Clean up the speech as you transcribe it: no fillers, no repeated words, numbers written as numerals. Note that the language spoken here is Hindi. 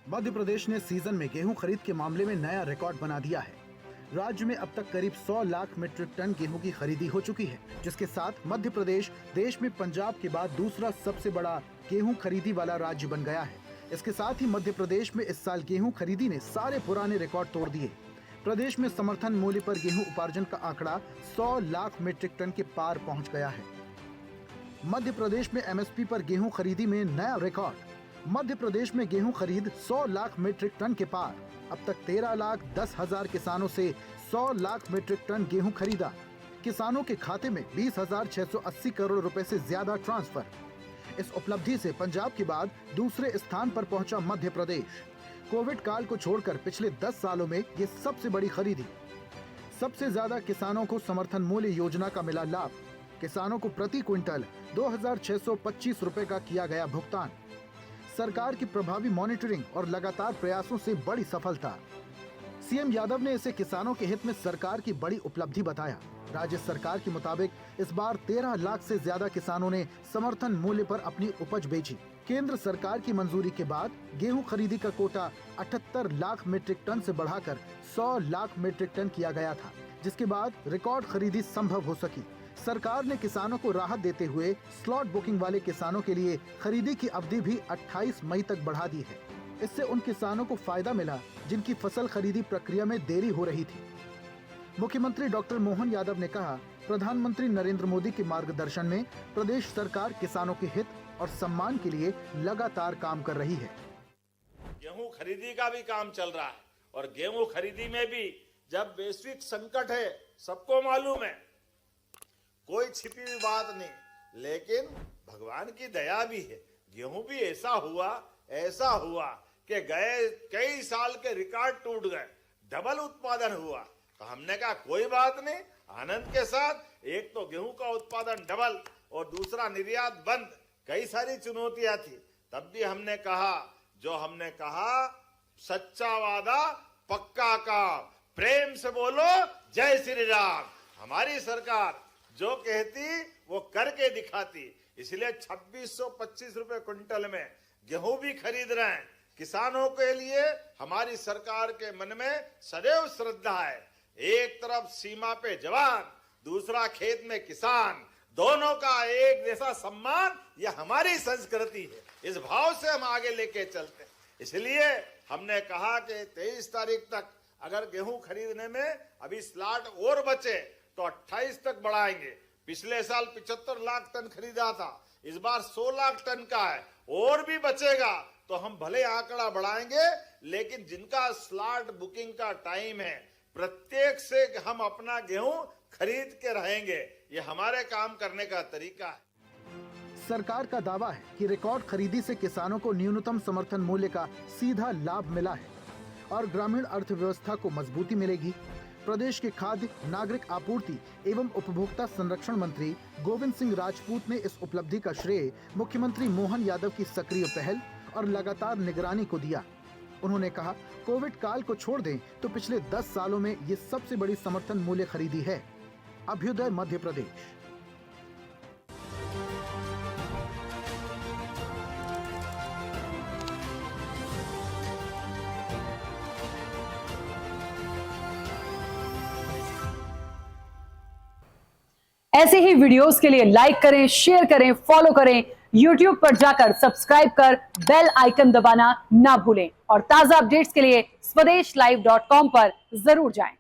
मध्य प्रदेश ने सीजन में गेहूं खरीद के मामले में नया रिकॉर्ड बना दिया है। राज्य में अब तक करीब 100 लाख मीट्रिक टन गेहूं की खरीदी हो चुकी है, जिसके साथ मध्य प्रदेश देश में पंजाब के बाद दूसरा सबसे बड़ा गेहूं खरीदी वाला राज्य बन गया है। इसके साथ ही मध्य प्रदेश में इस साल गेहूं खरीदी ने सारे पुराने रिकॉर्ड तोड़ दिए। प्रदेश में समर्थन मूल्य पर गेहूं उपार्जन का आंकड़ा 100 लाख मीट्रिक टन के पार पहुंच गया है। मध्य प्रदेश में एमएसपी पर गेहूं खरीदी में नया रिकॉर्ड। मध्य प्रदेश में गेहूं खरीद 100 लाख मीट्रिक टन के पार। अब तक 13,10,000 किसानों से 100 लाख मीट्रिक टन गेहूं खरीदा। किसानों के खाते में 20,680 करोड़ रुपए से ज्यादा ट्रांसफर। इस उपलब्धि से पंजाब के बाद दूसरे स्थान पर पहुंचा मध्य प्रदेश। कोविड काल को छोड़कर पिछले 10 सालों में ये सबसे बड़ी खरीदी। सबसे ज्यादा किसानों को समर्थन मूल्य योजना का मिला लाभ। किसानों को प्रति क्विंटल 2,625 रुपए का किया गया भुगतान। सरकार की प्रभावी मॉनिटरिंग और लगातार प्रयासों से बड़ी सफलता। सीएम यादव ने इसे किसानों के हित में सरकार की बड़ी उपलब्धि बताया। राज्य सरकार के मुताबिक इस बार 13 लाख से ज्यादा किसानों ने समर्थन मूल्य पर अपनी उपज बेची। केंद्र सरकार की मंजूरी के बाद गेहूं खरीदी का कोटा 78 लाख मीट्रिक टन से बढ़ाकर 100 लाख मीट्रिक टन किया गया था, जिसके बाद रिकॉर्ड खरीदी संभव हो सकी। सरकार ने किसानों को राहत देते हुए स्लॉट बुकिंग वाले किसानों के लिए खरीदी की अवधि भी 28 मई तक बढ़ा दी है। इससे उन किसानों को फायदा मिला जिनकी फसल खरीदी प्रक्रिया में देरी हो रही थी। मुख्यमंत्री डॉक्टर मोहन यादव ने कहा, प्रधानमंत्री नरेंद्र मोदी के मार्गदर्शन में प्रदेश सरकार किसानों के हित और सम्मान के लिए लगातार काम कर रही है। गेहूं खरीदी का भी काम चल रहा है और गेहूं खरीदी में भी जब वैश्विक संकट है, सबको मालूम है, कोई छिपी हुई बात नहीं, लेकिन भगवान की दया भी है। गेहूं भी ऐसा हुआ कि गए कई साल के रिकॉर्ड टूट गए, डबल उत्पादन हुआ। तो हमने कहा कोई बात नहीं, आनंद के साथ। एक तो गेहूं का उत्पादन डबल और दूसरा निर्यात बंद, कई सारी चुनौतियां थी। तब भी हमने कहा सच्चा वादा पक्का काम, प्रेम से बोलो जय श्री राम। हमारी सरकार जो कहती वो करके दिखाती, इसलिए 2625 रुपए क्विंटल में गेहूं भी खरीद रहे हैं। किसानों के लिए हमारी सरकार के मन में सदैव श्रद्धा है। एक तरफ सीमा पे जवान, दूसरा खेत में किसान, दोनों का एक जैसा सम्मान, यह हमारी संस्कृति है। इस भाव से हम आगे लेके चलते हैं। इसलिए हमने कहा कि 23 तारीख तक अगर गेहूं खरीदने में अभी स्लॉट और बचे तो 28 तक बढ़ाएंगे। पिछले साल 75 लाख टन खरीदा था, इस बार 100 लाख टन का है, और भी बचेगा तो हम भले आंकड़ा बढ़ाएंगे, लेकिन जिनका स्लॉट बुकिंग का टाइम है, प्रत्येक से हम अपना गेहूं खरीद के रहेंगे। ये हमारे काम करने का तरीका है। सरकार का दावा है कि रिकॉर्ड खरीदी से किसानों को न्यूनतम समर्थन मूल्य का सीधा लाभ मिला है और ग्रामीण अर्थव्यवस्था को मजबूती मिलेगी। प्रदेश के खाद्य, नागरिक आपूर्ति एवं उपभोक्ता संरक्षण मंत्री गोविंद सिंह राजपूत ने इस उपलब्धि का श्रेय मुख्यमंत्री मोहन यादव की सक्रिय पहल और लगातार निगरानी को दिया। उन्होंने कहा, कोविड काल को छोड़ दें तो पिछले 10 सालों में ये सबसे बड़ी समर्थन मूल्य खरीदी है। अभ्युदय मध्य प्रदेश। ऐसे ही वीडियोस के लिए लाइक करें, शेयर करें, फॉलो करें। YouTube पर जाकर सब्सक्राइब कर बेल आइकन दबाना ना भूलें और ताजा अपडेट्स के लिए swedeshlive.com पर जरूर जाएं।